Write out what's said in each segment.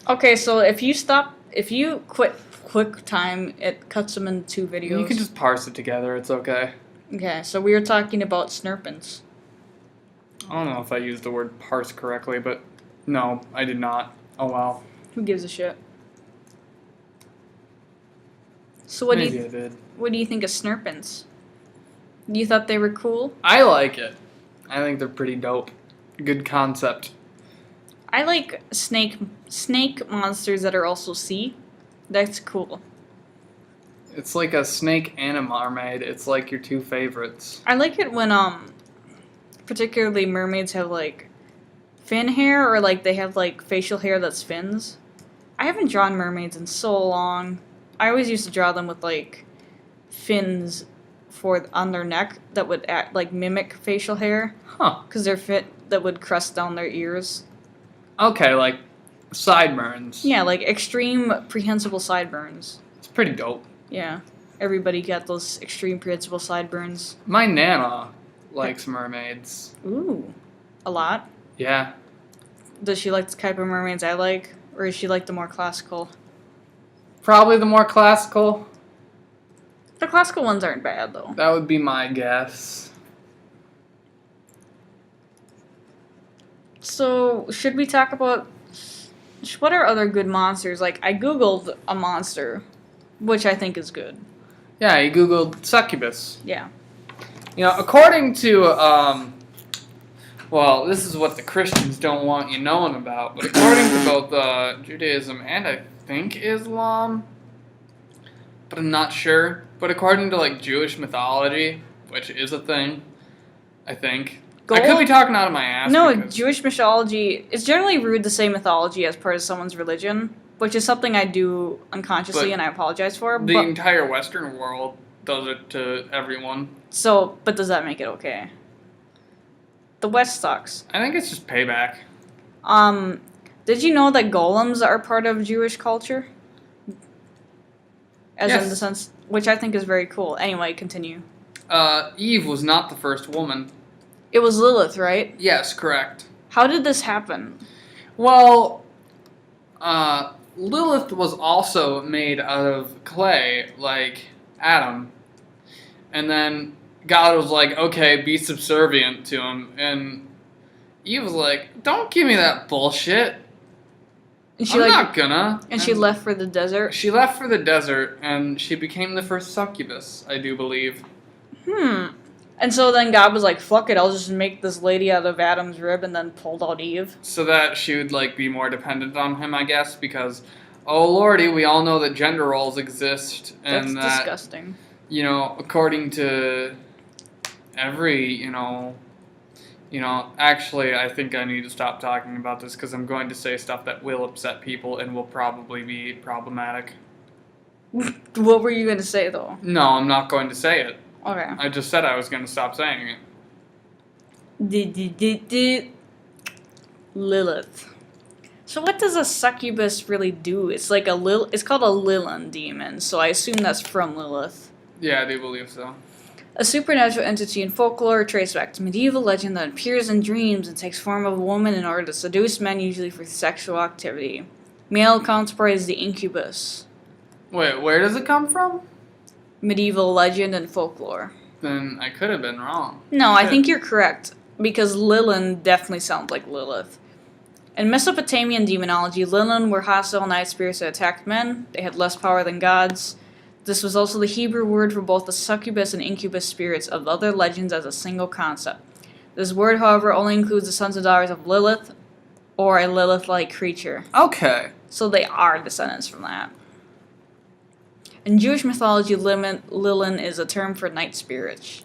Okay, so if you quit quick time, it cuts them into 2 videos. You can just parse it together. It's okay. Okay, so we were talking about snurpins. I don't know if I used the word parse correctly, but no, I did not. Oh well. Who gives a shit? So Maybe I did. what do you think of snurpins? You thought they were cool? I like it. I think they're pretty dope. Good concept. I like snake monsters that are also sea. That's cool. It's like a snake and a mermaid. It's like your 2 favorites. I like it when particularly mermaids have like fin hair or like they have like facial hair that's fins. I haven't drawn mermaids in so long. I always used to draw them with like fins on their neck that would act like mimic facial hair. Huh. Because they're that would crest down their ears. Okay, like sideburns. Yeah, like extreme prehensible sideburns. It's pretty dope. Yeah. Everybody got those extreme prehensible sideburns. My Nana likes mermaids. Ooh. A lot? Yeah. Does she like the type of mermaids I like? Or is she like the more classical? Probably the more classical. The classical ones aren't bad, though. That would be my guess. So, should we talk about... What are other good monsters? Like, I googled a monster, which I think is good. Yeah, you googled succubus. Yeah. You know, according to, well, this is what the Christians don't want you knowing about, but according to both Judaism and I think Islam, but I'm not sure, but according to, like, Jewish mythology, which is a thing, I think. I could be talking out of my ass. No, Jewish mythology is generally rude to say mythology as part of someone's religion, which is something I do unconsciously and I apologize for. The entire Western world does it to everyone. So, but does that make it okay? The West sucks. I think it's just payback. Did you know that golems are part of Jewish culture? Yes. In the sense, which I think is very cool. Anyway, continue. Eve was not the first woman. It was Lilith, right? Yes, correct. How did this happen? Well, Lilith was also made out of clay, like Adam. And then God was like, okay, be subservient to him. And Eve was like, don't give me that bullshit. And she I'm not gonna. And she left for the desert? She left for the desert, and she became the first succubus, I do believe. And so then God was like, fuck it, I'll just make this lady out of Adam's rib, and then pulled out Eve. So that she would, like, be more dependent on him, I guess, because, oh lordy, we all know that gender roles exist. And That's disgusting. You know, according to every, actually, I think I need to stop talking about this because I'm going to say stuff that will upset people and will probably be problematic. What were you going to say, though? No, I'm not going to say it. Okay. I just said I was going to stop saying it. Lilith. So what does a succubus really do? It's like it's called a Lilith demon, so I assume that's from Lilith. Yeah, I do believe so. A supernatural entity in folklore traced back to medieval legend that appears in dreams and takes form of a woman in order to seduce men, usually for sexual activity. Male counterpart is the incubus. Wait, where does it come from? Medieval legend and folklore. Then I could have been wrong. No, I think you're correct, because Lilith definitely sounds like Lilith. In Mesopotamian demonology, Lilith were hostile night spirits that attacked men. They had less power than gods. This was also the Hebrew word for both the succubus and incubus spirits of other legends as a single concept. This word, however, only includes the sons and daughters of Lilith, or a Lilith-like creature. Okay. So they are descendants from that. In Jewish mythology, Lilith is a term for night spirits.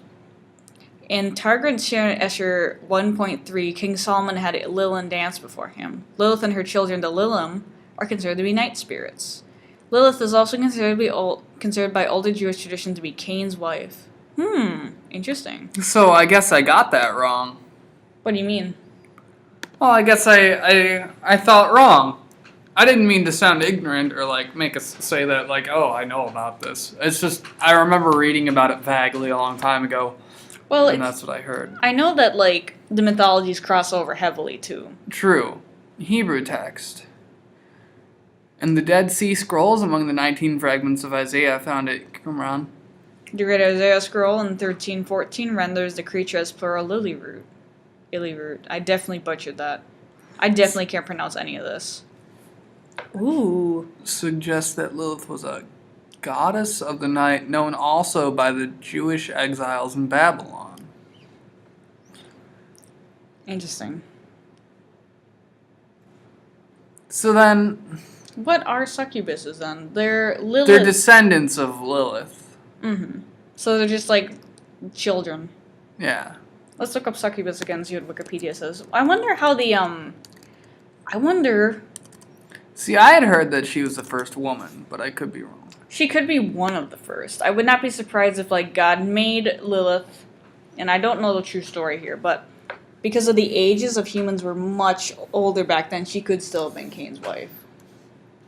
In Targum Escher 1.3, King Solomon had Lilith dance before him. Lilith and her children, the Lilim, are considered to be night spirits. Lilith is also considered by older Jewish tradition to be Cain's wife. Interesting. So I guess I got that wrong. What do you mean? Well, I guess I thought wrong. I didn't mean to sound ignorant or, like, make us say that, like, oh, I know about this. It's just, I remember reading about it vaguely a long time ago. Well, and that's what I heard. I know that, like, the mythologies cross over heavily, too. True. Hebrew text. And the Dead Sea Scrolls, among the 19 fragments of Isaiah found at Qumran. The Great Isaiah Scroll in 1314 renders the creature as plural lily root. I definitely butchered that. I definitely can't pronounce any of this. Ooh. Suggests that Lilith was a goddess of the night, known also by the Jewish exiles in Babylon. Interesting. So then, What are succubuses then? They're Lilith. they're descendants of Lilith. Mm-hmm. So they're just like children. Yeah. Let's look up succubus again and see what Wikipedia says. I wonder how the I wonder. See, I had heard that she was the first woman, but I could be wrong. She could be one of the first. I would not be surprised if like God made Lilith, and I don't know the true story here, but because of the ages of humans were much older back then, she could still have been Cain's wife.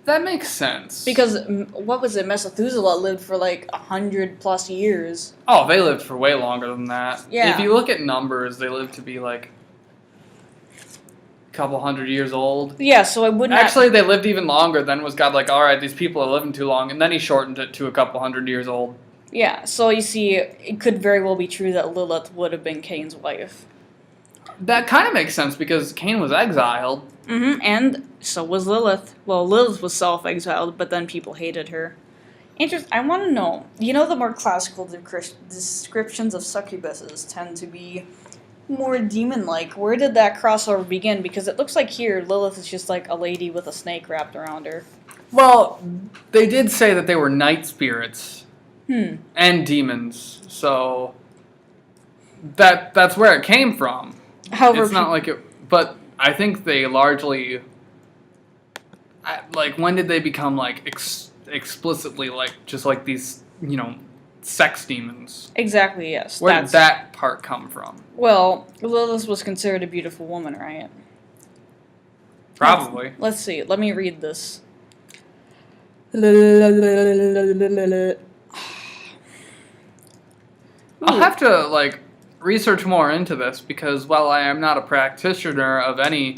That makes sense. Because what was it? Methuselah lived for like 100+ years. Oh, they lived for way longer than that. Yeah. If you look at numbers, they lived to be like a couple hundred years old. Yeah, so I would not. Actually, they lived even longer. Then was God like, all right, these people are living too long, and then he shortened it to a couple hundred years old. Yeah, so you see, it could very well be true that Lilith would have been Cain's wife. That kind of makes sense because Cain was exiled. Mm-hmm, and so was Lilith. Well, Lilith was self-exiled, but then people hated her. I want to know, the more classical descriptions of succubuses tend to be more demon-like. Where did that crossover begin? Because it looks like here, Lilith is just like a lady with a snake wrapped around her. Well, they did say that they were night spirits and demons, so that's where it came from. However, it's not like it, but I think they largely, like, when did they become like explicitly like just like these, sex demons? Exactly, yes. Where did that part come from? Well, Lilith was considered a beautiful woman, right? Probably. Let's see. Let me read this. I'll have to research more into this because while I am not a practitioner of any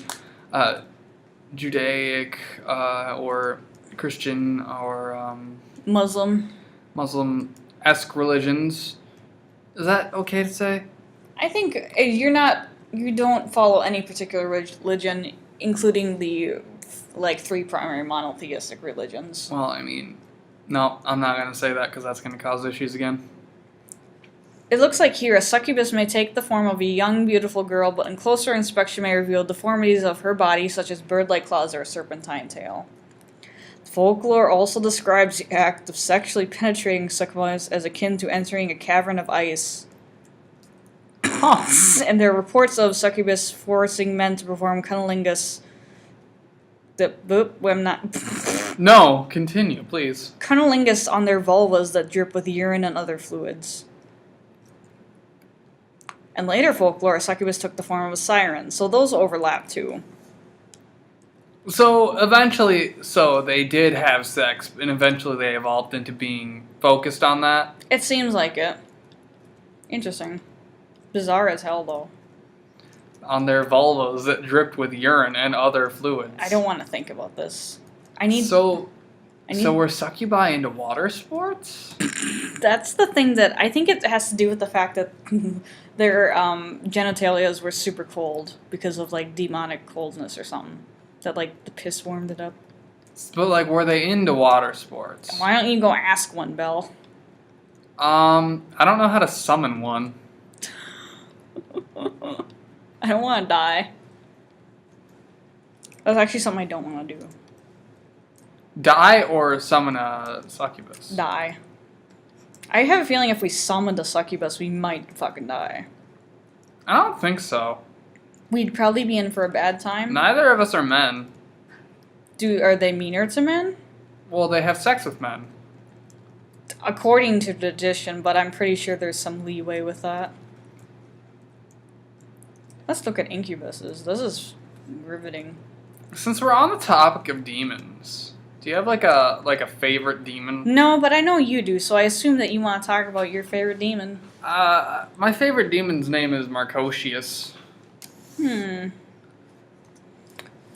Judaic or Christian or Muslim-esque religions, is that okay to say? I think you don't follow any particular religion, including the 3 primary monotheistic religions. Well, I mean, no, I'm not going to say that because that's going to cause issues again. It looks like here a succubus may take the form of a young, beautiful girl, but in closer inspection may reveal deformities of her body, such as bird-like claws or a serpentine tail. Folklore also describes the act of sexually penetrating succubus as akin to entering a cavern of ice. And there are reports of succubus forcing men to perform cunnilingus. I'm not. No, continue, please. Cunnilingus on their vulvas that drip with urine and other fluids. And later folklore, a succubus took the form of a siren, so those overlap too. So eventually, they did have sex, and eventually they evolved into being focused on that? It seems like it. Interesting. Bizarre as hell, though. On their vulvas that dripped with urine and other fluids. I don't want to think about this. So were succubi into water sports? That's the thing that I think it has to do with the fact that their genitalias were super cold because of demonic coldness or something. That the piss warmed it up. But were they into water sports? Why don't you go ask one, Belle? I don't know how to summon one. I don't want to die. That's actually something I don't want to do. Die or summon a succubus? Die. I have a feeling if we summoned a succubus, we might fucking die. I don't think so. We'd probably be in for a bad time. Neither of us are men. Are they meaner to men? Well, they have sex with men. According to tradition, but I'm pretty sure there's some leeway with that. Let's look at incubuses. This is riveting. Since we're on the topic of demons, do you have a favorite demon? No, but I know you do, so I assume that you want to talk about your favorite demon. My favorite demon's name is Marcosius.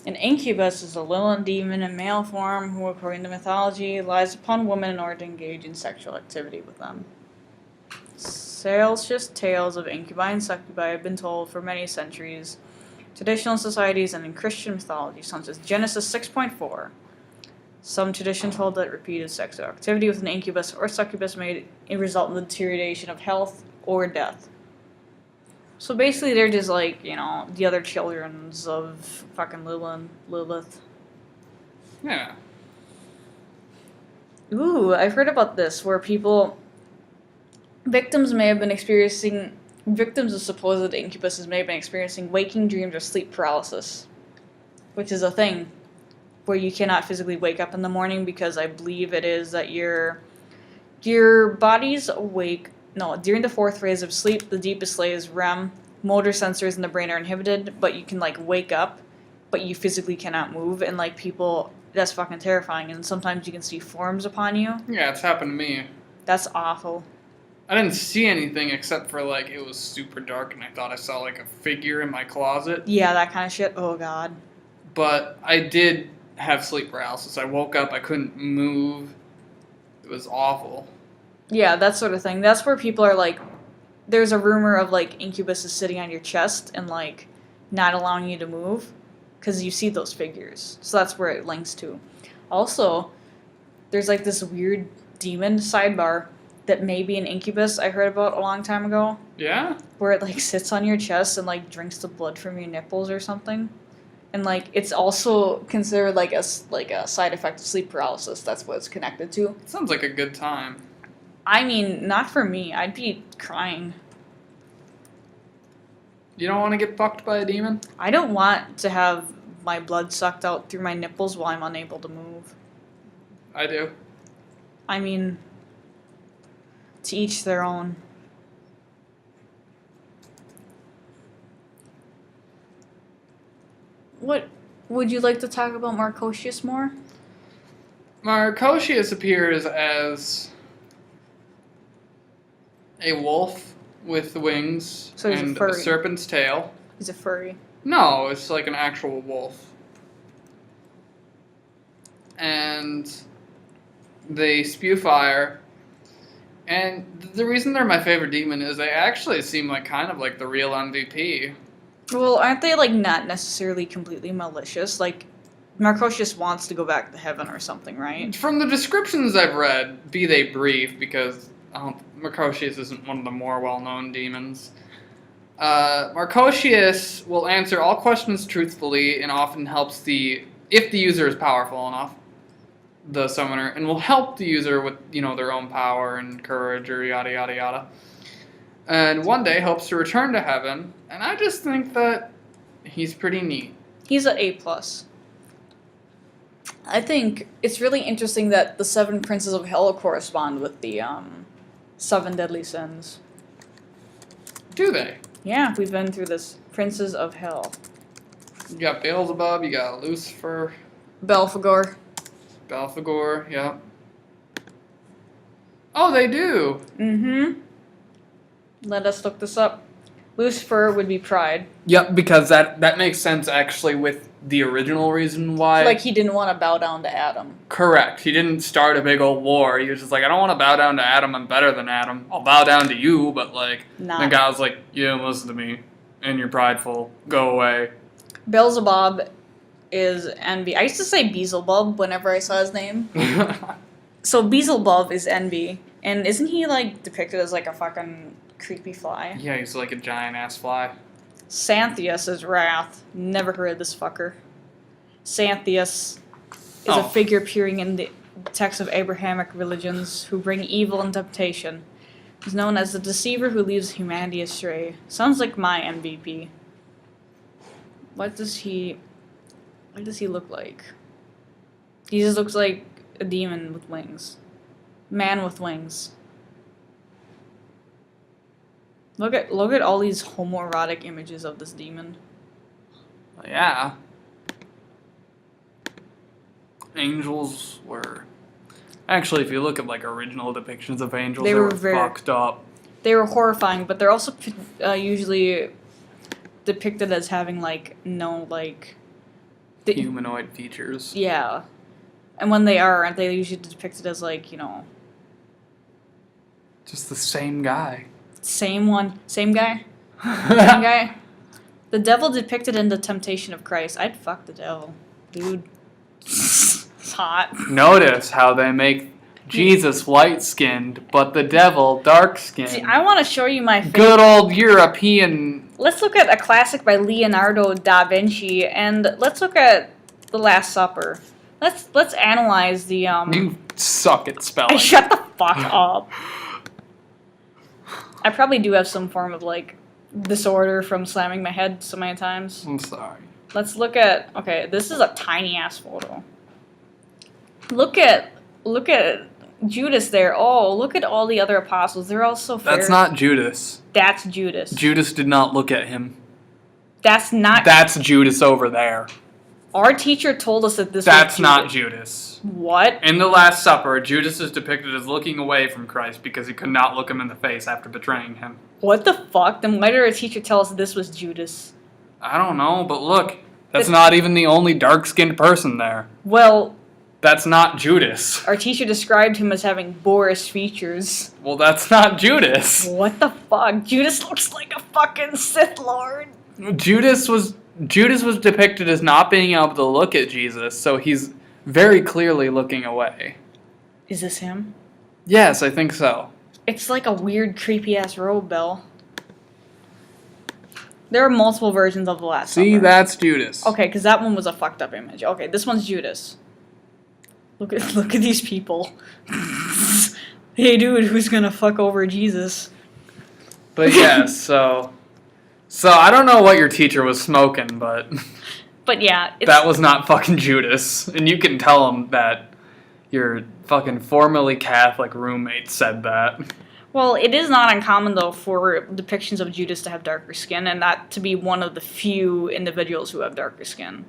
An incubus is a Lilith demon in male form who, according to mythology, lies upon women in order to engage in sexual activity with them. Salacious tales of incubi and succubi have been told for many centuries. Traditional societies and in Christian mythology, such as Genesis 6.4. Some traditions hold that repeated sexual activity with an incubus or succubus may result in the deterioration of health or death. So basically, they're just like, the other childrens of fucking Lilith. Yeah. Ooh, I've heard about this, where victims of supposed incubuses may have been experiencing waking dreams or sleep paralysis, which is a thing where you cannot physically wake up in the morning because I believe it is that your body's awake. No, during the fourth phase of sleep, the deepest phase is REM. Motor sensors in the brain are inhibited, but you can wake up, but you physically cannot move, and people, that's fucking terrifying. And sometimes you can see forms upon you. Yeah, it's happened to me. That's awful. I didn't see anything except for it was super dark and I thought I saw a figure in my closet. Yeah, that kind of shit. Oh god. But I did have sleep paralysis. I woke up, I couldn't move. It was awful. Yeah, that sort of thing. That's where people are there's a rumor of incubuses sitting on your chest and not allowing you to move because you see those figures. So that's where it links to. Also, there's this weird demon sidebar that may be an incubus I heard about a long time ago. Yeah? Where it sits on your chest and drinks the blood from your nipples or something. And it's also considered a side effect of sleep paralysis. That's what it's connected to. Sounds like a good time. I mean, not for me. I'd be crying. You don't want to get fucked by a demon? I don't want to have my blood sucked out through my nipples while I'm unable to move. I do. I mean, to each their own. What would you like to talk about Marcosius more? Marcosius appears as a wolf with wings So he's a and a furry. serpent's tail. He's a furry. No, it's an actual wolf. And they spew fire. And the reason they're my favorite demon is they actually seem kind of like the real MVP. Well, aren't they not necessarily completely malicious? Marcosius wants to go back to heaven or something, right? From the descriptions I've read, be they brief, because Marcosius isn't one of the more well-known demons. Marcosius will answer all questions truthfully and often helps if the user is powerful enough, the summoner, and will help the user with, their own power and courage or yada yada yada. And one day hopes to return to heaven, and I just think that he's pretty neat. He's an A+. I think it's really interesting that the 7 princes of hell correspond with the 7 deadly sins. Do they? Yeah, we've been through this. Princes of hell. You got Beelzebub, you got Lucifer. Belphegor. Yeah. Oh, they do! Mm-hmm. Let us look this up. Lucifer would be pride. Yep, because that makes sense actually with the original reason why. He didn't want to bow down to Adam. Correct. He didn't start a big old war. He was just I don't want to bow down to Adam. I'm better than Adam. I'll bow down to you, but Nah. the guy was you don't listen to me, and you're prideful. Go away. Beelzebub is envy. I used to say Beelzebub whenever I saw his name. So Beelzebub is envy, and isn't he depicted as a fucking creepy fly? Yeah, he's a giant ass fly. Xanthias is wrath. Never heard of this fucker. Xanthias is a figure appearing in the texts of Abrahamic religions who bring evil and temptation. He's known as the deceiver who leads humanity astray. Sounds like my MVP. What does he look like? He just looks like a demon with wings. Man with wings. Look at all these homoerotic images of this demon. Yeah. Angels were... Actually, if you look at original depictions of angels, they were fucked up. They were horrifying, but they're also usually depicted as having no humanoid features. Yeah. And when they aren't they usually depicted as, like, you know... Just the same guy. Same one. Same guy? Same guy? The devil depicted in the temptation of Christ. I'd fuck the devil. Dude. It's hot. Notice how they make Jesus light-skinned, but the devil dark-skinned. See, I want to show you my favorite. Good old European. Let's look at a classic by Leonardo da Vinci, and let's look at The Last Supper. Let's analyze the You suck at spelling. Shut the fuck up. I probably do have some form of, like, disorder from slamming my head so many times. I'm sorry. Let's look at... Okay, this is a tiny-ass photo. Look at Judas there. Oh, look at all the other apostles. They're all so fair. That's not Judas. That's Judas. Judas did not look at him. That's not... That's Judas over there. Our teacher told us that this That's was not Judas. What? In the Last Supper, Judas is depicted as looking away from Christ because he could not look him in the face after betraying him. What the fuck? Then why did our teacher tell us this was Judas? I don't know, but look. That's not even the only dark-skinned person there. Well... That's not Judas. Our teacher described him as having Boris features. Well, that's not Judas. What the fuck? Judas looks like a fucking Sith Lord. Judas was depicted as not being able to look at Jesus, so he's very clearly looking away. Is this him? Yes, I think so. It's like a weird, creepy-ass robe, Belle. There are multiple versions of the Last Supper. See, that's Judas. Okay, because that one was a fucked up image. Okay, this one's Judas. Look at these people. Hey, dude, who's gonna fuck over Jesus? But yeah, so I don't know what your teacher was smoking, but yeah, that was not fucking Judas, and you can tell him that your fucking formerly Catholic roommate said that. Well, it is not uncommon though for depictions of Judas to have darker skin, and that to be one of the few individuals who have darker skin.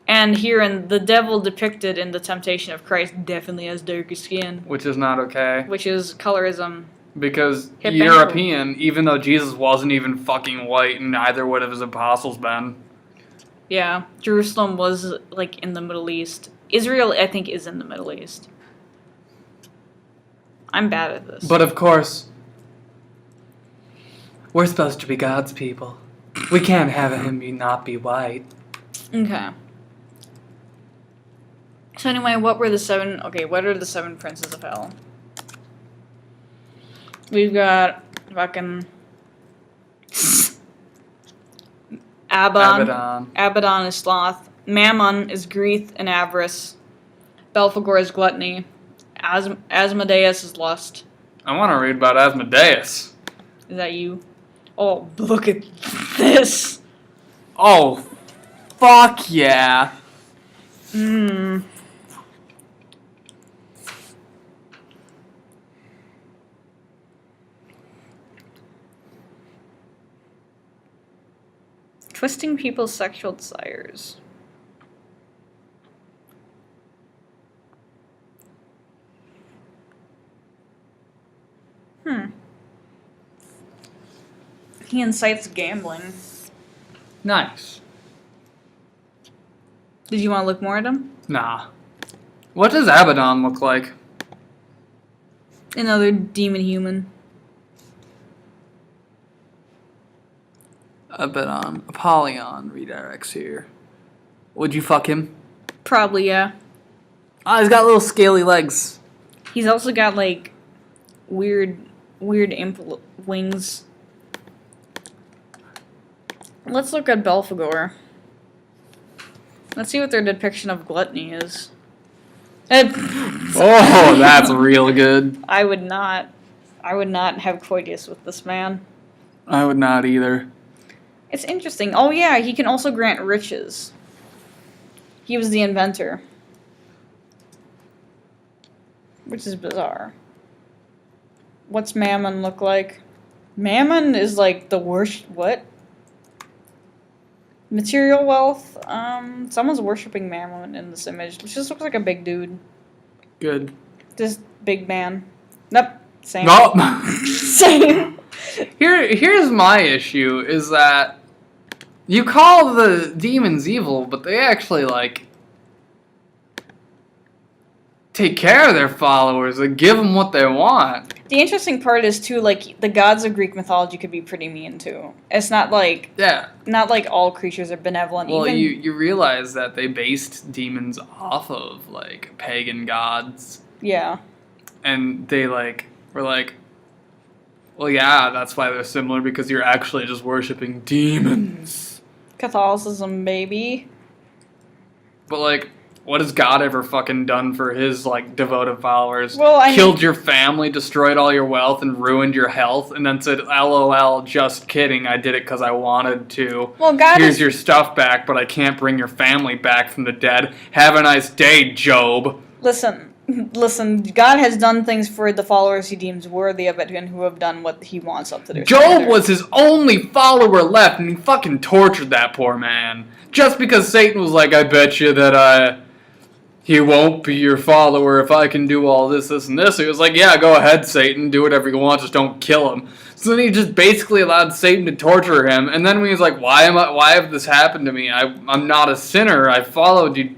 And here in the devil depicted in the temptation of Christ definitely has darker skin. Which is not okay. Which is colorism. Because European, even though Jesus wasn't even fucking white, and neither would have his apostles been. Yeah, Jerusalem was, like, in the Middle East. Israel, I think, is in the Middle East. I'm bad at this. But of course, we're supposed to be God's people. We can't have him not be white. Okay. So anyway, what are the seven princes of hell? We've got fucking Abaddon. Abaddon is sloth. Mammon is greed and avarice. Belphegor is gluttony. Asmodeus is lust. I want to read about Asmodeus. Is that you? Oh, look at this. Oh, fuck yeah. Twisting people's sexual desires. He incites gambling. Nice. Did you want to look more at him? Nah. What does Abaddon look like? Another demon human. Abaddon. Apollyon redirects here. Would you fuck him? Probably, yeah. Oh, he's got little scaly legs. He's also got, like, weird imp wings. Let's look at Belphegor. Let's see what their depiction of gluttony is. Oh, that's real good. I would not have coitus with this man. I would not either. It's interesting. Oh yeah, he can also grant riches. He was the inventor. Which is bizarre. What's Mammon look like? Mammon is like the worst... What? Material wealth? Someone's worshipping Mammon in this image. It just looks like a big dude. Good. Just big man. Nope. Same. Nope. Same. Here's my issue, is that You call the demons evil, but they actually, like, take care of their followers. They give them what they want. The interesting part is, too, like, the gods of Greek mythology could be pretty mean, too. It's not like... Yeah. Not like all creatures are benevolent. Well, even... you realize that they based demons off of, like, pagan gods. Yeah. And they, like, were like, well, yeah, that's why they're similar, because you're actually just worshipping demons. Catholicism, baby. But, like, what has God ever fucking done for his, like, devoted followers? Well, Killed your family, destroyed all your wealth, and ruined your health, and then said, LOL, just kidding, I did it because I wanted to. Well, God Here's your stuff back, but I can't bring your family back from the dead. Have a nice day, Job. Listen, God has done things for the followers he deems worthy of it and who have done what he wants up to their Job standard. was his only follower left, and he fucking tortured that poor man. Just because Satan was like, I bet you that, he won't be your follower if I can do all this, this, and this. He was like, yeah, go ahead, Satan, do whatever you want, just don't kill him. So then he just basically allowed Satan to torture him, and then when he's like, why have this happened to me? I'm not a sinner, I followed you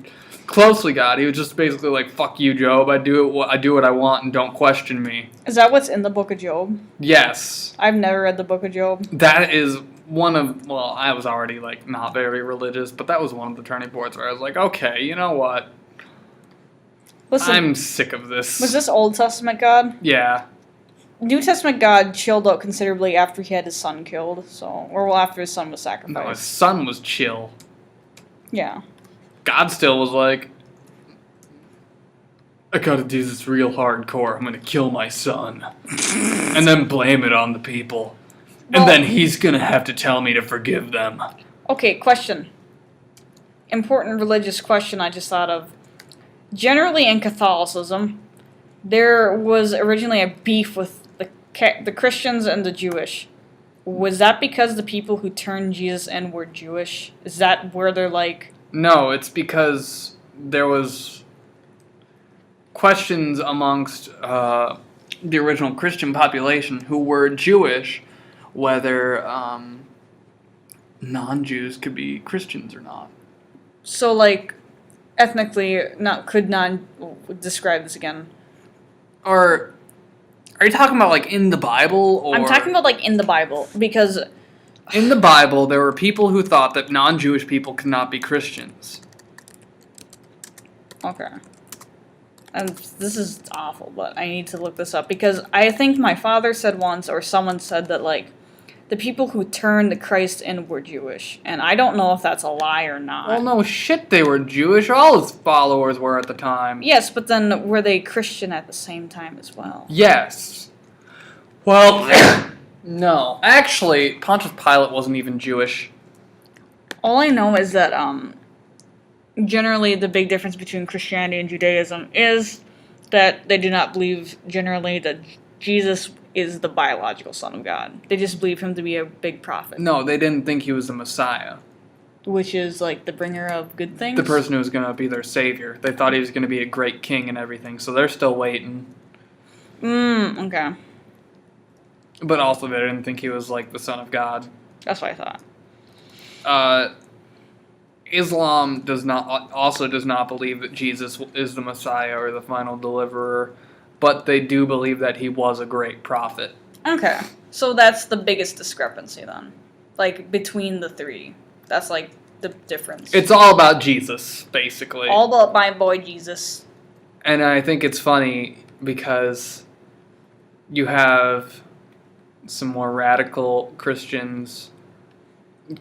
closely, God. He was just basically like, fuck you, Job, I do what I want and don't question me. Is that what's in the book of Job? Yes. I've never read the book of Job. That is one of, well, I was already, like, not very religious, but that was one of the turning points where I was like, okay, you know what? Listen, I'm sick of this. was this Old Testament God? Yeah. New Testament God chilled out considerably after he had his son killed, after his son was sacrificed. No, his son was chill. Yeah. God still was like, I gotta do this real hardcore. I'm gonna kill my son. And then blame it on the people. Well, and then he's gonna have to tell me to forgive them. Okay, question. Important religious question I just thought of. Generally in Catholicism, there was originally a beef with the Christians and the Jewish. Was that because the people who turned Jesus in were Jewish? Is that where they're like... No, it's because there was questions amongst the original Christian population who were Jewish whether non-Jews could be Christians or not. So, like, ethnically, describe this again. Or are you talking about, like, in the Bible? Or I'm talking about, like, in the Bible, because... In the Bible, there were people who thought that non-Jewish people could not be Christians. Okay. And this is awful, but I need to look this up, because I think my father said once, or someone said that, like, the people who turned the Christ in were Jewish, and I don't know if that's a lie or not. Well, no shit, they were Jewish. All his followers were at the time. Yes, but then were they Christian at the same time as well? Yes. Well, no. Actually, Pontius Pilate wasn't even Jewish. All I know is that, generally the big difference between Christianity and Judaism is that they do not believe, generally, that Jesus is the biological son of God. They just believe him to be a big prophet. No, they didn't think he was the Messiah. Which is, like, the bringer of good things? The person who was going to be their savior. They thought he was going to be a great king and everything, so they're still waiting. Okay. But also they didn't think he was, like, the son of God. That's what I thought. Islam does not believe that Jesus is the Messiah or the final deliverer, but they do believe that he was a great prophet. Okay. So that's the biggest discrepancy then. Like, between the three. That's, like, the difference. It's all about Jesus, basically. All about my boy Jesus. And I think it's funny because you have some more radical Christians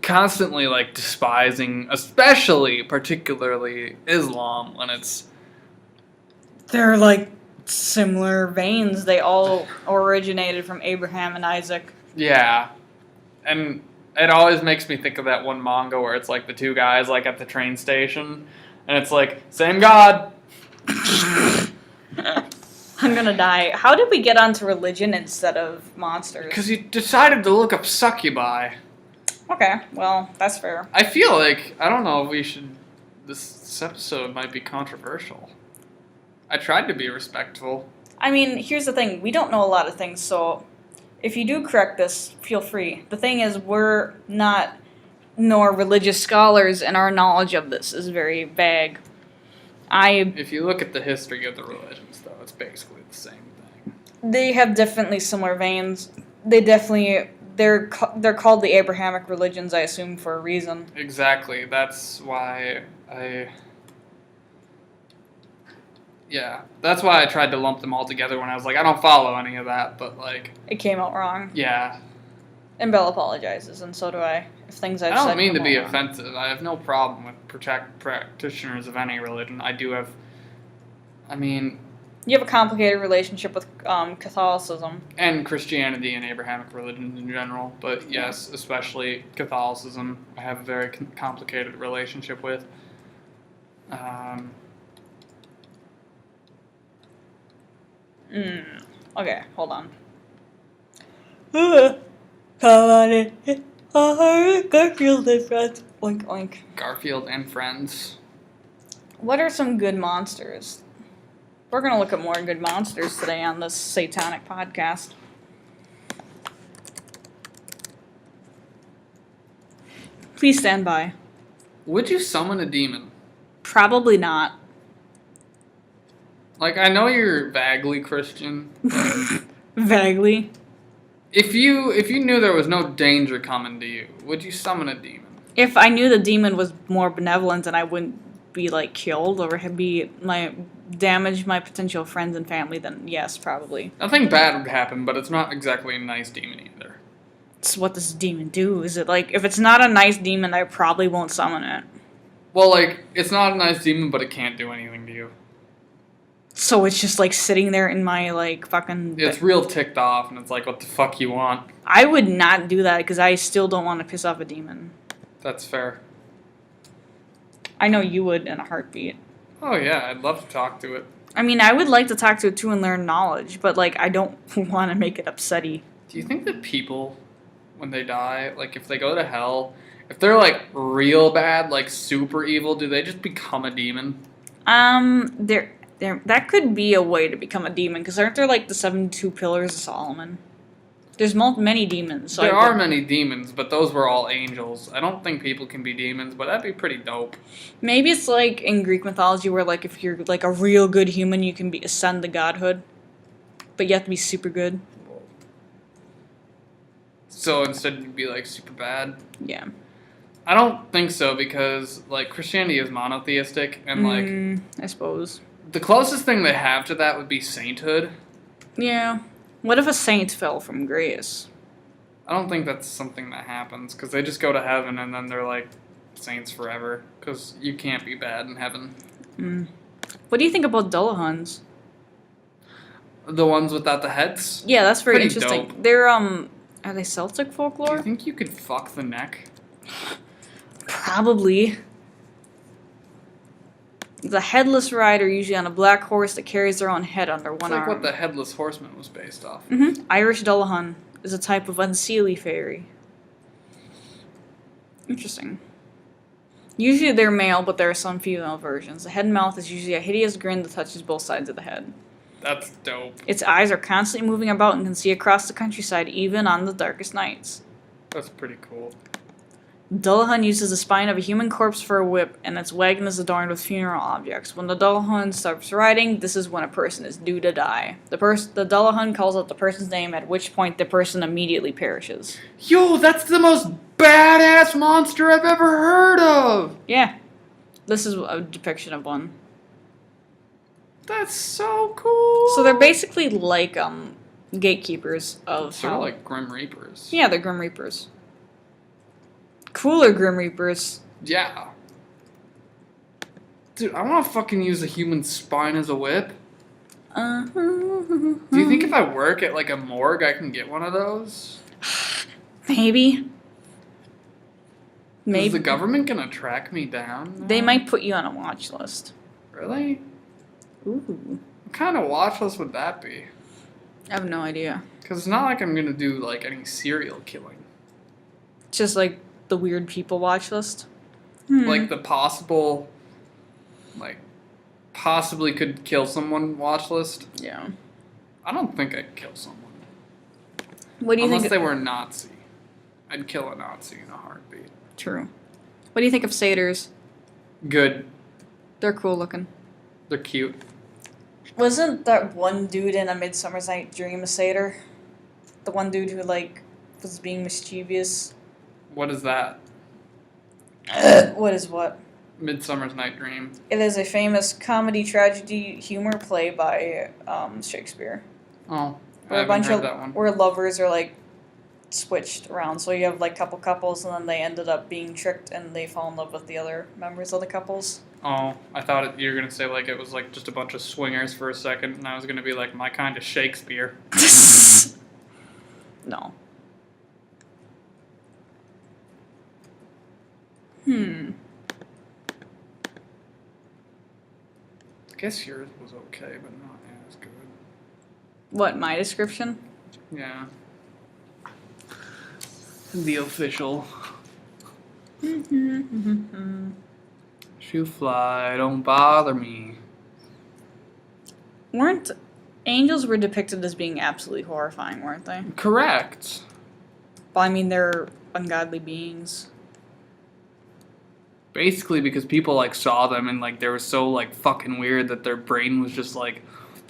constantly, like, despising, particularly Islam, when it's... They're, like, similar veins. They all originated from Abraham and Isaac. Yeah. And it always makes me think of that one manga where it's, like, the two guys, like, at the train station, and it's like, same God! I'm gonna die. How did we get onto religion instead of monsters? Because you decided to look up succubi. Okay, well, that's fair. I feel like, I don't know if we should... This episode might be controversial. I tried to be respectful. I mean, here's the thing. We don't know a lot of things, so if you do correct this, feel free. The thing is, we're not nor religious scholars, and our knowledge of this is very vague. If you look at the history of the religions, though, it's basically the same thing. They have definitely similar veins. They're called the Abrahamic religions, I assume, for a reason. Exactly. That's why that's why I tried to lump them all together when I was like, I don't follow any of that, but like... It came out wrong. Yeah. And Belle apologizes, and so do I. If things I've said I don't mean to be wrong. offensive. I have no problem with practitioners of any religion. I do have... I mean... You have a complicated relationship with Catholicism. And Christianity and Abrahamic religions in general, but yes, especially Catholicism, I have a very complicated relationship with. Okay, hold on. Come on in. Garfield and friends. Oink, oink. Garfield and Friends. What are some good monsters? We're going to look at more good monsters today on this satanic podcast. Please stand by. Would you summon a demon? Probably not. Like, I know you're vaguely Christian. Vaguely. If you knew there was no danger coming to you, would you summon a demon? If I knew the demon was more benevolent and I wouldn't be, like, killed or damage my potential friends and family, then yes, probably. Nothing bad would happen, but it's not exactly a nice demon either. So what does a demon do? Is it like, if it's not a nice demon, I probably won't summon it. Well, like, it's not a nice demon, but it can't do anything to you. So it's just, like, sitting there in my, like, fucking... It's real ticked off, and it's like, what the fuck you want? I would not do that, because I still don't want to piss off a demon. That's fair. I know you would in a heartbeat. Oh, yeah, I'd love to talk to it. I mean, I would like to talk to it, too, and learn knowledge, but, like, I don't want to make it upsetty. Do you think that people, when they die, like, if they go to hell, if they're, like, real bad, like, super evil, do they just become a demon? That could be a way to become a demon, because aren't there, like, the 72 Pillars of Solomon? There's many demons. So there are many demons, but those were all angels. I don't think people can be demons, but that'd be pretty dope. Maybe it's like in Greek mythology where, like, if you're, like, a real good human, you can ascend to godhood. But you have to be super good. So instead you'd be, like, super bad? Yeah. I don't think so, because, like, Christianity is monotheistic, and, like... I suppose. The closest thing they have to that would be sainthood. Yeah. What if a saint fell from grace? I don't think that's something that happens, because they just go to heaven and then they're, like, saints forever, because you can't be bad in heaven. What do you think about Dullahuns? The ones without the heads? Yeah, that's very Pretty interesting. dope. They're, are they Celtic Do folklore? you think you could fuck the neck? Probably. The headless rider, usually on a black horse that carries their own head under one It's like arm. what the Headless Horseman was based off. Irish Dullahan is a type of unseelie fairy. Interesting. Usually they're male, but there are some female versions. The head and mouth is usually a hideous grin that touches both sides of the head. That's dope. Its eyes are constantly moving about and can see across the countryside even on the darkest nights. That's pretty cool. Dullahan uses the spine of a human corpse for a whip, and its wagon is adorned with funeral objects. When the Dullahan stops riding, this is when a person is due to die. The Dullahan calls out the person's name, at which point the person immediately perishes. Yo, that's the most badass monster I've ever heard of! Yeah. This is a depiction of one. That's so cool! So they're basically like, gatekeepers of Sort of hell. like Grim Reapers. Yeah, they're Grim Reapers. Cooler Grim Reapers. Yeah. Dude, I want to fucking use a human spine as a whip. Do you think if I work at, like, a morgue, I can get one of those? Maybe. Is the government gonna track me down? They might put you on a watch list. Really? Ooh. What kind of watch list would that be? I have no idea. Because it's not like I'm gonna do, like, any serial killing. Just like the weird people watch list. Like the possible, like, possibly could kill someone watch list. Yeah. I don't think I'd kill someone. What do you Unless think? they were a Nazi. I'd kill a Nazi in a heartbeat. True. What do you think of satyrs? Good. They're cool looking. They're cute. Wasn't that one dude in A Midsummer's Night Dream a satyr? The one dude who, like, was being mischievous? What is that? What is what? Midsummer's Night Dream. It is a famous comedy tragedy humor play by Shakespeare. Oh, I Where a haven't bunch heard of that one. where lovers are like switched around. So you have like couples, and then they ended up being tricked, and they fall in love with the other members of the couples. Oh, I thought you were gonna say like it was like just a bunch of swingers for a second, and I was gonna be like my kind of Shakespeare. No. I guess yours was okay, but not as good. What, my description? Yeah. The official. Shoo fly, don't bother me. Weren't angels were depicted as being absolutely horrifying, weren't they? Correct. Well, I mean, they're ungodly beings. Basically because people like saw them and like they were so like fucking weird that their brain was just like,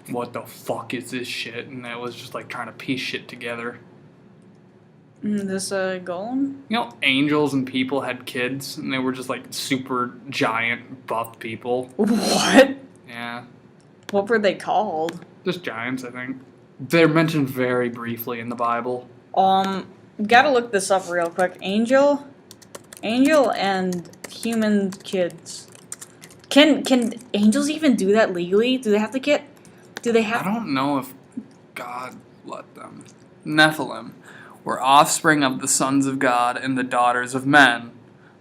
what the fuck is this shit? And it was just like trying to piece shit together. This golem? You know, angels and people had kids and they were just like super giant buff people. What? Yeah. What were they called? Just giants, I think. They're mentioned very briefly in the Bible. Gotta look this up real quick. Angel and human kids. Can angels even do that legally? Do they have? I don't know if God let them. Nephilim were offspring of the sons of God and the daughters of men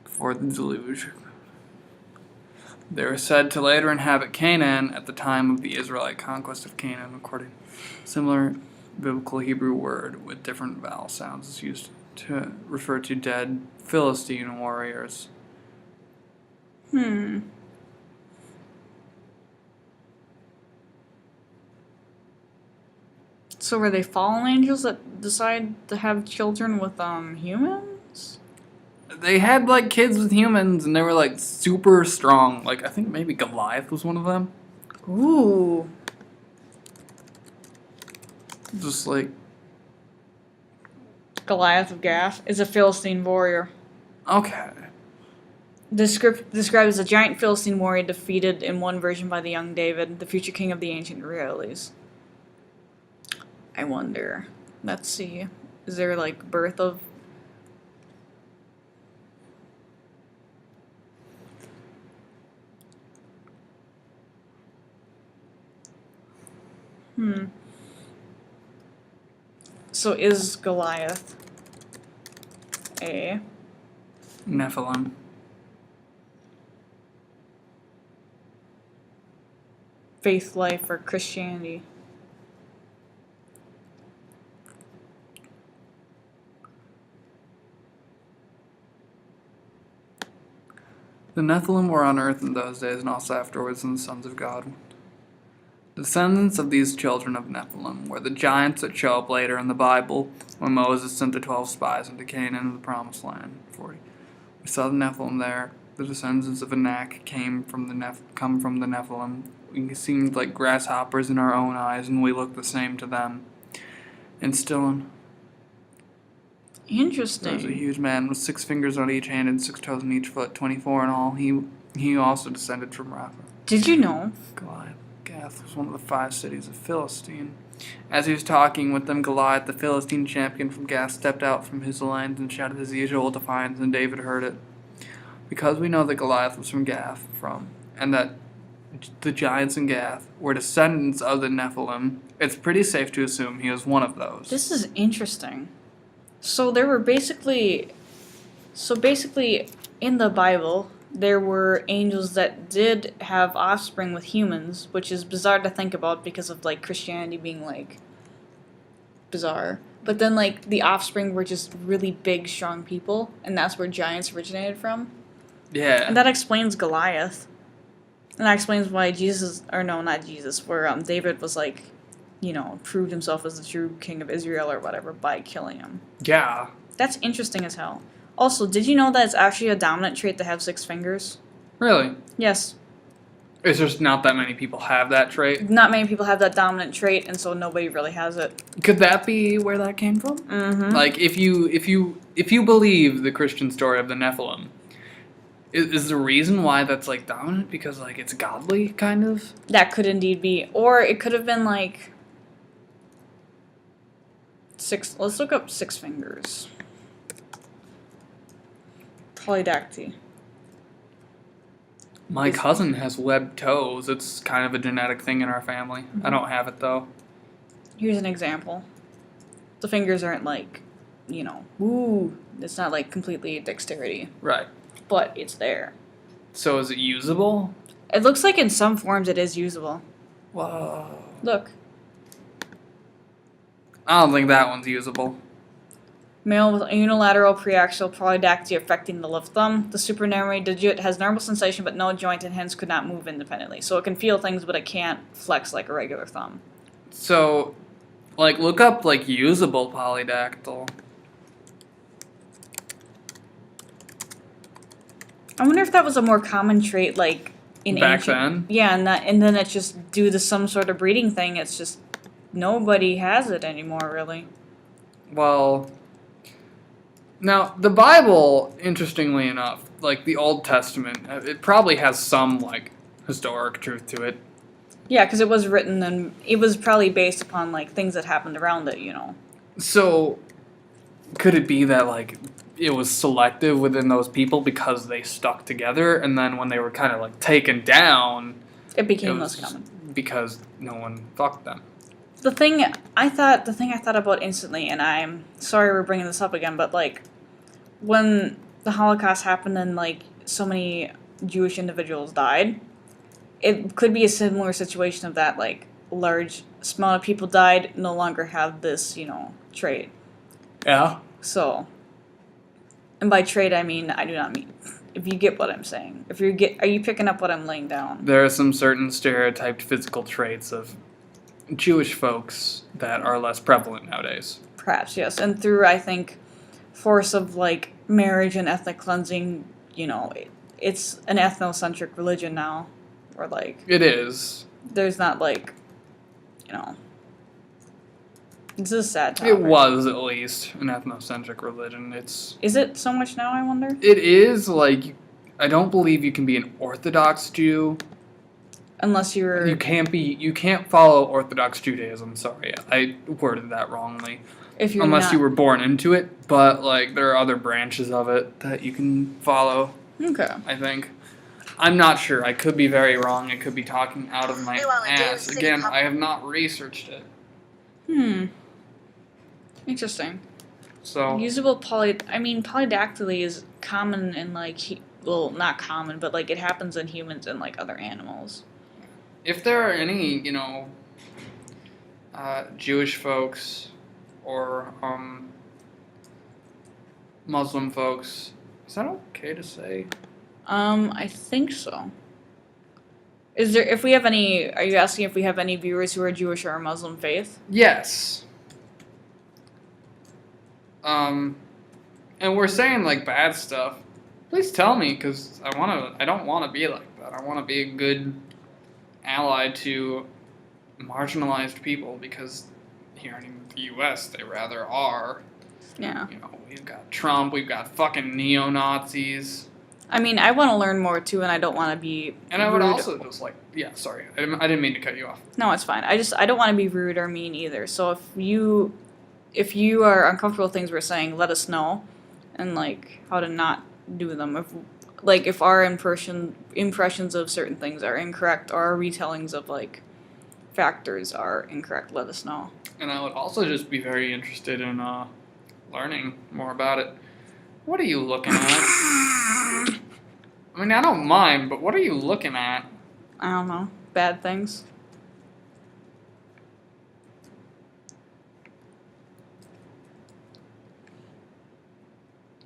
before the deluge. They were said to later inhabit Canaan at the time of the Israelite conquest of Canaan, according to similar biblical Hebrew word with different vowel sounds is used to refer to dead Philistine warriors. So were they fallen angels that decide to have children with humans? They had like kids with humans and they were like super strong. Like I think maybe Goliath was one of them. Ooh. Just like Goliath of Gath is a Philistine warrior. okay. Described as a giant Philistine warrior defeated in one version by the young David, the future king of the ancient Israelis. I wonder. Let's see. Is there like birth of... So is Goliath a... Nephilim. faith life or Christianity? The Nephilim were on earth in those days and also afterwards in the sons of God. The descendants of these children of Nephilim were the giants that show up later in the Bible when Moses sent the 12 spies into Canaan, the promised land. 40. We saw the Nephilim there. The descendants of Anak come from the Nephilim. We seemed like grasshoppers in our own eyes, and we looked the same to them. And still, Interesting. there was a huge man with 6 fingers on each hand and 6 toes on each foot, 24 in all. He also descended from Rapha. Did you know? Goliath. Gath was one of the 5 cities of Philistine. As he was talking with them, Goliath, the Philistine champion from Gath, stepped out from his lines and shouted his usual defiance, and David heard it. Because we know that Goliath was from Gath, and that the giants in Gath were descendants of the Nephilim, it's pretty safe to assume he was one of those. This is interesting. So there were basically in the Bible, there were angels that did have offspring with humans, which is bizarre to think about because of like Christianity being like bizarre. But then like the offspring were just really big, strong people, and that's where giants originated from. Yeah. And that explains Goliath. And that explains why where David was like, proved himself as the true king of Israel or whatever by killing him. Yeah. That's interesting as hell. Also, did you know that it's actually a dominant trait to have 6 fingers? Really? Yes. It's just not that many people have that trait. Not many people have that dominant trait, and so nobody really has it. Could that be where that came from? Mm-hmm. Like, if you believe the Christian story of the Nephilim, is the reason why that's like dominant because like it's godly kind of? That could indeed be, or it could have been like 6. Let's look up 6 fingers. Polydacty. My cousin has webbed toes. It's kind of a genetic thing in our family. I don't have it though. Here's an example. The fingers aren't like, woo. It's not like completely dexterity, Right. but it's there. So is it usable? It looks like in some forms it is usable. Whoa. Look. I don't think that one's usable. Male with unilateral preaxial polydacty affecting the left thumb. The supernumerary digit has normal sensation but no joint and hence could not move independently. So it can feel things but it can't flex like a regular thumb. So, like, look up, like, usable polydactyl. I wonder if that was a more common trait, like, in Back ancient... then? Yeah, and then it's just due to some sort of breeding thing, it's just nobody has it anymore, really. Well, now, the Bible, interestingly enough, like, the Old Testament, it probably has some, like, historic truth to it. Yeah, because it was written and it was probably based upon, like, things that happened around it, So, could it be that, like, it was selective within those people because they stuck together, and then when they were kind of, like, taken down... It became less common. Because no one fucked them. The thing I thought about instantly, and I'm sorry we're bringing this up again, but, like, when the Holocaust happened and, like, so many Jewish individuals died, it could be a similar situation of that, like, large amount of people died, no longer have this, trait. Yeah? So, and by trait I mean, I do not mean, if you get what I'm saying. Are you picking up what I'm laying down? There are some certain stereotyped physical traits of Jewish folks that are less prevalent nowadays. Perhaps, yes. And through, I think, force of, like, marriage and ethnic cleansing, it's an ethnocentric religion now. Or, like... It is. There's not, like, This is a sad topic. It was, at least, an ethnocentric religion. Is it so much now, I wonder? It is, like... I don't believe you can be an Orthodox Jew. Unless you're... You can't follow Orthodox Judaism, sorry. I worded that wrongly. If you're Unless not... you were born into it, but, like, there are other branches of it that you can follow. Okay. I think. I'm not sure. I could be very wrong. I could be talking out of my ass. Again, I have not researched it. Interesting. So... Usable polydactyly is common in, like... Well, not common, but, like, it happens in humans and, like, other animals. If there are any, Jewish folks or Muslim folks, is that okay to say? I think so. Are you asking if we have any viewers who are Jewish or Muslim faith? Yes. And we're saying, like, bad stuff. Please tell me, because I don't want to be like that. I want to be a good ally to marginalized people, because here in the U.S. they rather are. Yeah. We've got Trump, we've got fucking neo-Nazis. I mean, I want to learn more, too, and I don't want to be And I would rude. also just, like... Yeah, sorry. I didn't mean to cut you off. No, it's fine. I don't want to be rude or mean either. So if you are uncomfortable with things we're saying, let us know. And, like, how to not do them. If our impressions of certain things are incorrect, or our retellings of, like, factors are incorrect, let us know. And I would also just be very interested in learning more about it. What are you looking at? I mean, I don't mind, but what are you looking at? I don't know. Bad things.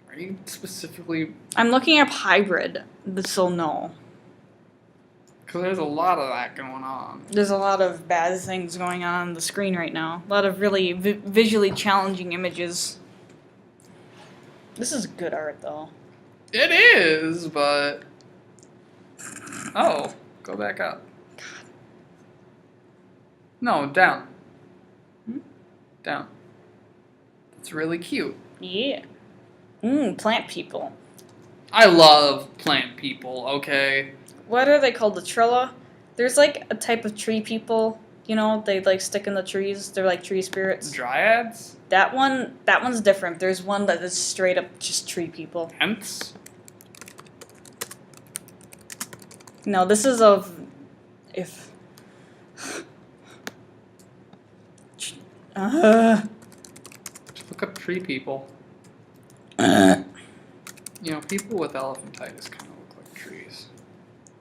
Are you specifically... I'm looking up hybrid, so no. Because there's a lot of that going on. There's a lot of bad things going on the screen right now. A lot of really visually challenging images. This is good art, though. It is, but... Oh, go back up. No, down. Down. It's really cute. Yeah. Plant people. I love plant people, okay? What are they called? The Trilla? There's like a type of tree people, you know, they like stick in the trees. They're like tree spirits. Dryads? That one's different. There's one that is straight up just tree people. Ents? No, this is of if Just look up tree people. You know, people with elephantitis kind of look like trees.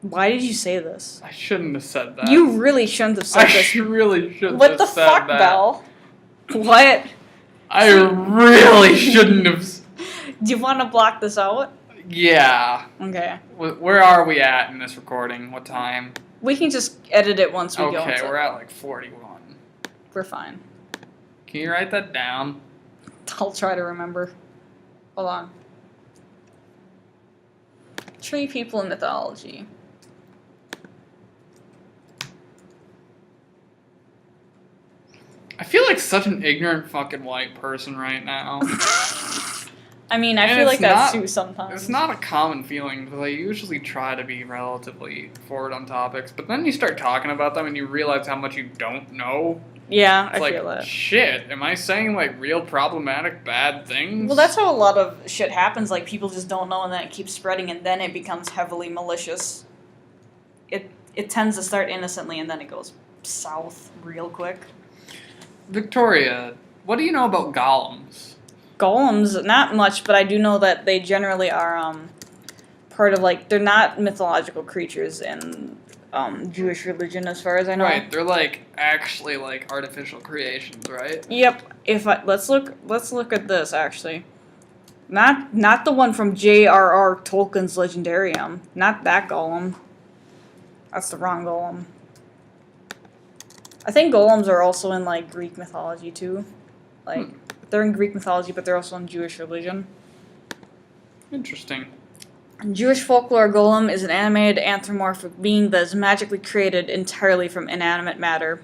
Why did you say this? I shouldn't have said that. You really shouldn't have said this. I really shouldn't What have the said fuck, that. Belle? What? I really shouldn't have. Do you want to block this out? Yeah. Okay. Where are we at in this recording? What time? We can just edit it once we go Okay, into we're it. at like 41. We're fine. Can you write that down? I'll try to remember. Hold on. Tree people in mythology. I feel like such an ignorant fucking white person right now. I mean, I And feel like it's that not- too sometimes. It's not a common feeling because I usually try to be relatively forward on topics, but then you start talking about them and you realize how much you don't know. Yeah, It's I like, feel that. shit, am I saying like real problematic bad things? Well, that's how a lot of shit happens. Like, people just don't know, and then it keeps spreading, and then it becomes heavily malicious. It tends to start innocently, and then it goes south real quick. Victoria, what do you know about golems? Golems, not much, but I do know that they generally are part of, like, they're not mythological creatures in Jewish religion, as far as I know. Right, they're like actually like artificial creations, right? Yep. Let's look at this actually. Not the one from J.R.R. Tolkien's Legendarium. Not that golem. That's the wrong golem. I think golems are also in like Greek mythology too. Like they're in Greek mythology, but they're also in Jewish religion. Interesting. In Jewish folklore, a golem is an animated anthropomorphic being that is magically created entirely from inanimate matter.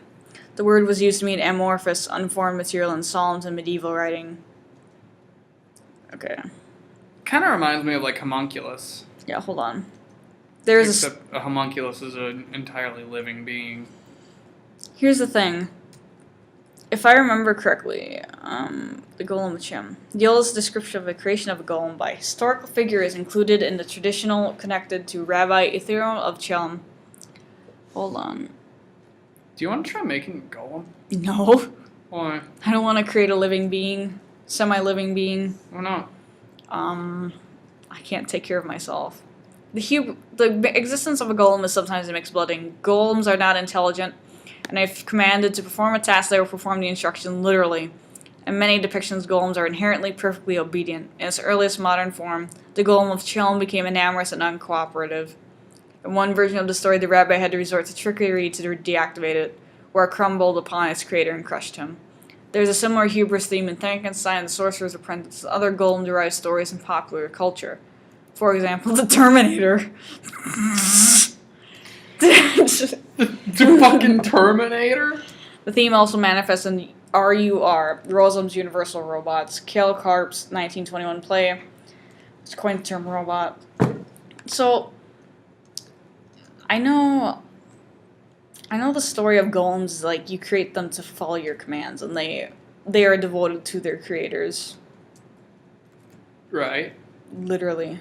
The word was used to mean amorphous, unformed material in Psalms and medieval writing. Okay. Kind of reminds me of like homunculus. Yeah, hold on. There's Except a homunculus is an entirely living being. Here's the thing. If I remember correctly, the Golem of Chem. The oldest description of the creation of a golem by historical figure is included in the traditional connected to Rabbi Ethereum of Chelm. Hold on. Do you want to try making a golem? No. Why? I don't want to create a living being, semi-living being. Why not? I can't take care of myself. The existence of a golem is sometimes a mixed bloodstain. Golems are not intelligent, and if commanded to perform a task, they will perform the instruction literally. In many depictions, golems are inherently perfectly obedient. In its earliest modern form, the golem of Chelm became amorphous and uncooperative. In one version of the story, the rabbi had to resort to trickery to deactivate it, where it crumbled upon its creator and crushed him. There's a similar hubris theme in Frankenstein and the Sorcerer's Apprentice and other golem-derived stories in popular culture. For example, the Terminator. The fucking Terminator? The theme also manifests in RUR, Rosam's Universal Robots, Cale Karp's 1921 play, which coined the term robot. So, I know the story of golems is like you create them to follow your commands, and they are devoted to their creators. Right. Literally.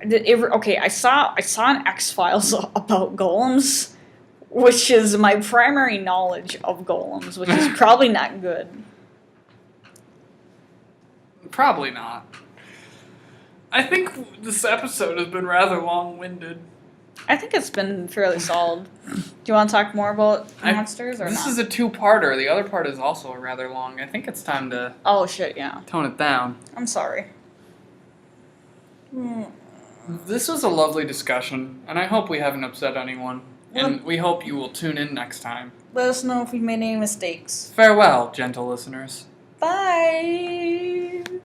Okay, I saw an X-Files about golems, which is my primary knowledge of golems, which is probably not good. Probably not. I think this episode has been rather long-winded. I think it's been fairly solid. Do you want to talk more about monsters or This not? is a two-parter. The other part is also rather long. I think it's time to Oh shit, yeah. tone it down. I'm sorry. This was a lovely discussion, and I hope we haven't upset anyone. And we hope you will tune in next time. Let us know if we made any mistakes. Farewell, gentle listeners. Bye!